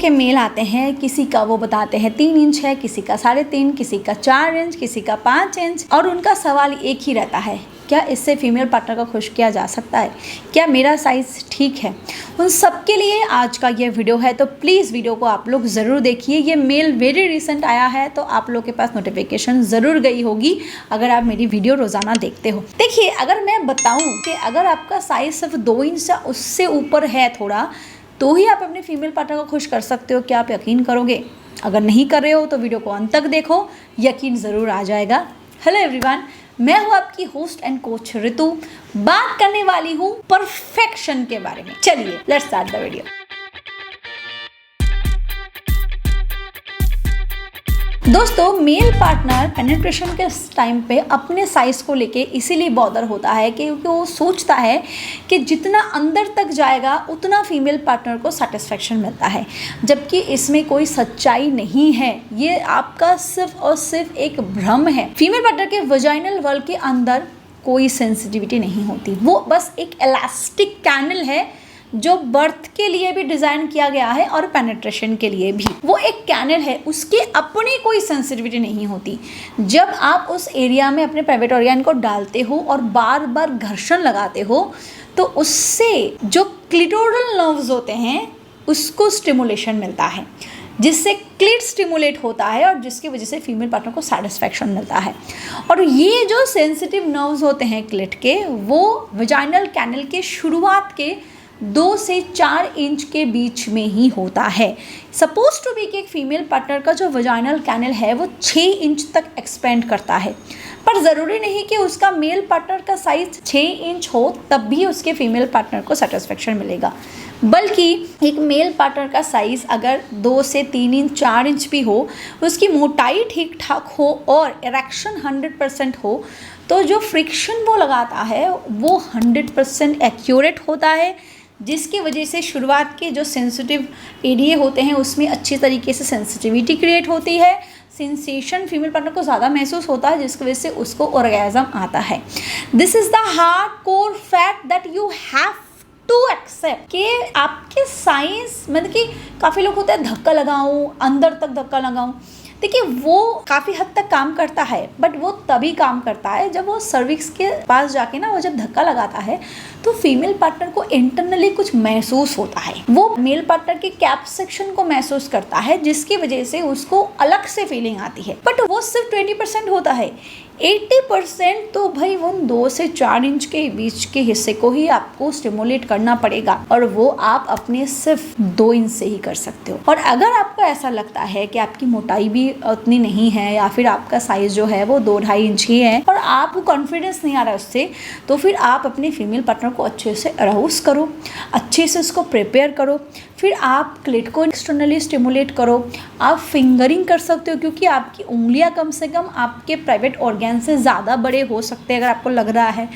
के मेल आते हैं, किसी का वो बताते हैं 3 इंच है, किसी का 3.5, किसी का 4 इंच, किसी का 5 इंच, और उनका सवाल एक ही रहता है, क्या इससे फीमेल पार्टनर को खुश किया जा सकता है? क्या मेरा साइज़ ठीक है? उन सब के लिए आज का ये वीडियो है, तो प्लीज़ वीडियो को आप लोग ज़रूर देखिए। ये मेल वेरी रिसेंट आया है, तो आप लोग के पास नोटिफिकेशन ज़रूर गई होगी अगर आप मेरी वीडियो रोज़ाना देखते हो। देखिए, अगर मैं बताऊँ कि अगर आपका साइज़ सिर्फ 2 इंच या उससे ऊपर है थोड़ा, तो ही आप अपने फीमेल पार्टनर को खुश कर सकते हो। क्या आप यकीन करोगे? अगर नहीं कर रहे हो तो वीडियो को अंत तक देखो, यकीन ज़रूर आ जाएगा। हेलो एवरीवन, मैं हूँ आपकी होस्ट एंड कोच ऋतु। बात करने वाली हूँ परफेक्शन के बारे में। चलिए लेट्स स्टार्ट द वीडियो। दोस्तों, मेल पार्टनर पेनिट्रेशन के टाइम पे अपने साइज़ को लेके इसीलिए बॉदर होता है क्योंकि वो सोचता है कि जितना अंदर तक जाएगा उतना फीमेल पार्टनर को सेटिस्फेक्शन मिलता है, जबकि इसमें कोई सच्चाई नहीं है। ये आपका सिर्फ और सिर्फ एक भ्रम है। फीमेल पार्टनर के वजाइनल वॉल के अंदर कोई सेंसिटिविटी नहीं होती, वो बस एक इलास्टिक कैनल है जो बर्थ के लिए भी डिज़ाइन किया गया है और पेनिट्रेशन के लिए भी। वो एक कैनल है, उसकी अपनी कोई सेंसिटिविटी नहीं होती। जब आप उस एरिया में अपने प्राइवेट ऑर्गन को डालते हो और बार बार घर्षण लगाते हो, तो उससे जो क्लिटोरल नर्व्स होते हैं उसको स्टिमुलेशन मिलता है, जिससे क्लिट स्टिमुलेट होता है और जिसकी वजह से फीमेल पार्टनर को सेटिस्फैक्शन मिलता है। और ये जो सेंसिटिव नर्व्स होते हैं क्लिट के, वो वजाइनल कैनल के शुरुआत के 2 से 4 इंच के बीच में ही होता है। सपोज टू बी कि एक फीमेल पार्टनर का जो वजाइनल कैनल है वो 6 इंच तक एक्सपेंड करता है, पर ज़रूरी नहीं कि उसका मेल पार्टनर का साइज़ 6 इंच हो तब भी उसके फीमेल पार्टनर को सेटिस्फेक्शन मिलेगा। बल्कि एक मेल पार्टनर का साइज़ अगर 2 से 3 इंच 4 इंच भी हो, उसकी मोटाई ठीक ठाक हो और इरेक्शन 100% हो, तो जो फ्रिक्शन वो लगाता है वो 100% एक्यूरेट होता है, जिसकी वजह से शुरुआत के जो सेंसिटिव एरिया होते हैं उसमें अच्छी तरीके से सेंसिटिविटी क्रिएट होती है। सेंसेशन फीमेल पार्टनर को ज़्यादा महसूस होता है, जिसकी वजह से उसको ऑर्गेज़म आता है। This is the hard core fact that you have to accept कि आपके साइंस मतलब कि काफ़ी लोग होते हैं धक्का लगाऊं, अंदर तक धक्का लगाऊं। देखिए, वो काफ़ी हद तक काम करता है, बट वो तभी काम करता है जब वो सर्विक्स के पास जाके ना वो जब धक्का लगाता है तो फीमेल पार्टनर को इंटरनली कुछ महसूस होता है। वो मेल पार्टनर के कैप सेक्शन को महसूस करता है, जिसकी वजह से उसको अलग से फीलिंग आती है। बट वो सिर्फ 20% होता है। 80% तो भाई वो 2 से 4 इंच के बीच के हिस्से को ही आपको स्टिमुलेट करना पड़ेगा, और वो आप अपने सिर्फ 2 इंच से ही कर सकते हो। और अगर आपको ऐसा लगता है कि आपकी मोटाई भी उतनी नहीं है या फिर आपका साइज जो है वो 2-2.5 इंच ही है और आपको कॉन्फिडेंस नहीं आ रहा है उससे, तो फिर आप अपने फीमेल पार्टनर को अच्छे से अराउज करो, अच्छे से उसको प्रिपेयर करो, फिर आप क्लिट को एक्सटर्नली स्टिमुलेट करो। आप फिंगरिंग कर सकते हो, क्योंकि आपकी उंगलियां कम से कम आपके प्राइवेट ऑर्गन से ज़्यादा बड़े हो सकते हैं अगर आपको लग रहा है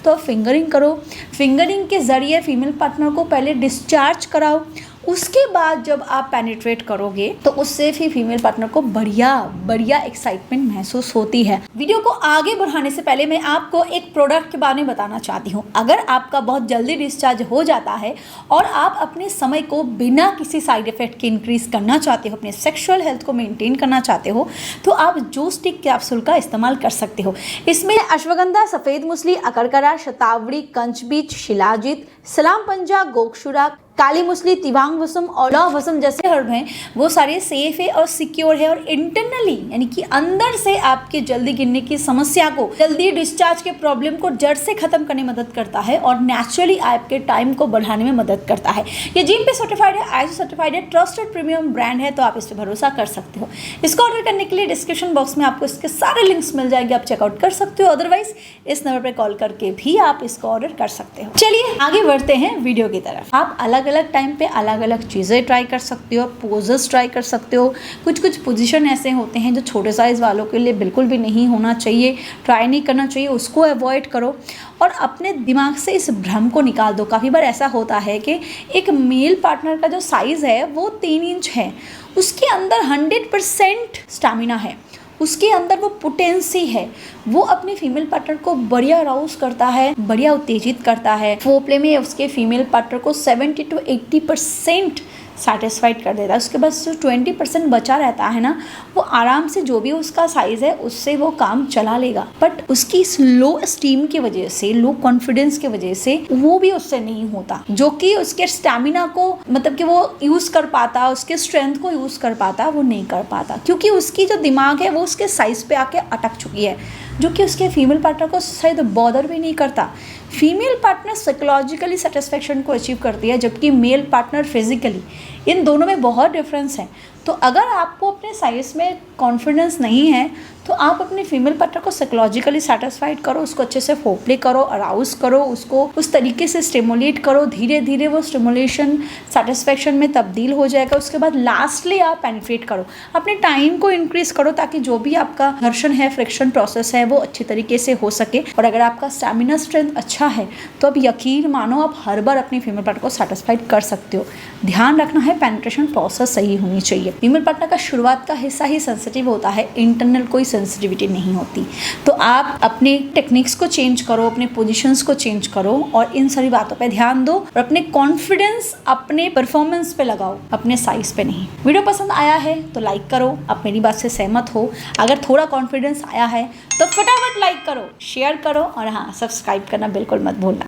तो आप फिंगरिंग करो। फिंगरिंग के ज़रिए फीमेल पार्टनर को पहले डिस्चार्ज कराओ, उसके बाद जब आप पेनिट्रेट करोगे तो उससे फिर फीमेल पार्टनर को बढ़िया एक्साइटमेंट महसूस होती है। वीडियो को आगे बढ़ाने से पहले मैं आपको एक प्रोडक्ट के बारे में बताना चाहती हूँ। अगर आपका बहुत जल्दी डिस्चार्ज हो जाता है और आप अपने समय को बिना किसी साइड इफेक्ट के इंक्रीज करना चाहते हो, अपने सेक्सुअल हेल्थ को मेंटेन करना चाहते हो, तो आप जोस्टिक कैप्सूल का इस्तेमाल कर सकते हो। इसमें अश्वगंधा, सफ़ेद मूसली, अकरकरा, शतावरी, कंचबीज, शिलाजीत, सलाम पंजा, गोक्षुरा, काली मूसली, तिवांग वसम और लौह वसम जैसे हर्ब हैं, वो सारे सेफ है और सिक्योर है और इंटरनली यानी कि अंदर से आपके जल्दी गिरने की समस्या को, जल्दी डिस्चार्ज के प्रॉब्लम को जड़ से खत्म करने में मदद करता है और नेचुरली आपके टाइम को बढ़ाने में मदद करता है। ये जिन पे सर्टिफाइड है, आईएसओ सर्टिफाइड है, ट्रस्टेड प्रीमियम ब्रांड है, तो आप इस पर भरोसा कर सकते हो। इसको ऑर्डर करने के लिए डिस्क्रिप्शन बॉक्स में आपको इसके सारे लिंक्स मिल जाएंगे, आप चेकआउट कर सकते हो। अदरवाइज इस नंबर पर कॉल करके भी आप इसको ऑर्डर कर सकते हो। चलिए आगे बढ़ते हैं वीडियो की तरफ। आप अलग अलग टाइम पे अलग अलग चीज़ें ट्राई कर सकते हो, पोजेस ट्राई कर सकते हो। कुछ पोजीशन ऐसे होते हैं जो छोटे साइज़ वालों के लिए बिल्कुल भी नहीं होना चाहिए, ट्राई नहीं करना चाहिए, उसको अवॉइड करो और अपने दिमाग से इस भ्रम को निकाल दो। काफ़ी बार ऐसा होता है कि एक मेल पार्टनर का जो साइज़ है वो 3 इंच है, उसके अंदर 100% स्टैमिना है, उसके अंदर वो पोटेंसी है, वो अपने फीमेल पार्टनर को बढ़िया अराउज करता है, बढ़िया उत्तेजित करता है। फोरप्ले में उसके फीमेल पार्टनर को 70 to 80% सेटिस्फाइड कर देता है। उसके बाद जो 20% बचा रहता है ना, वो आराम से जो भी उसका साइज़ है उससे वो काम चला लेगा। बट उसकी लो स्टीम की वजह से, लो कॉन्फिडेंस की वजह से वो भी उससे नहीं होता, जो कि उसके स्टैमिना को मतलब कि वो यूज़ कर पाता, उसके स्ट्रेंथ को यूज़ कर पाता, वो नहीं कर पाता, क्योंकि उसकी जो दिमाग है वो उसके साइज़ पे आके अटक चुकी है, जो कि उसके फीमेल पार्टनर को शायद बॉदर भी नहीं करता। फीमेल पार्टनर साइकोलॉजिकली सेटिस्फेक्शन को अचीव करती है, जबकि मेल पार्टनर फिजिकली। इन दोनों में बहुत डिफरेंस है। तो अगर आपको अपने साइज में कॉन्फिडेंस नहीं है तो आप अपने फीमेल पार्टनर को साइकोलॉजिकली सेटिस्फाइड करो, उसको अच्छे से फोरप्ले करो, अराउज करो, उसको उस तरीके से स्टिमुलेट करो, धीरे धीरे वो स्टिमुलेशन सेटिस्फेक्शन में तब्दील हो जाएगा। उसके बाद लास्टली आप पेनिट्रेट करो, अपने टाइम को इंक्रीज करो ताकि जो भी आपका घर्षण है, फ्रिक्शन प्रोसेस है, वो अच्छी तरीके से हो सके। और अगर आपका स्टैमिना स्ट्रेंथ अच्छा है तो अब यकीन मानो आप हर बार अपनी फीमेल पार्टनर को सेटिस्फाइड कर सकते हो। ध्यान रखना है पेनिट्रेशन प्रोसेस सही होनी चाहिए। फीमेल पार्टनर का शुरुआत का हिस्सा ही सेंसिटिव होता है, इंटरनल कोई सेंसिटिविटी नहीं होती। तो आप अपने टेक्निक्स को चेंज करो, अपने पोजीशंस को चेंज करो और इन सारी बातों पे ध्यान दो और अपने कॉन्फिडेंस अपने परफॉर्मेंस पे लगाओ, अपने साइज पे नहीं। वीडियो पसंद आया है तो लाइक करो, आप मेरी बात से सहमत हो। अगर थोड़ा कॉन्फिडेंस आया है तो फटाफट लाइक करो, शेयर करो और हाँ, सब्सक्राइब करना बिल्कुल मत भूलना।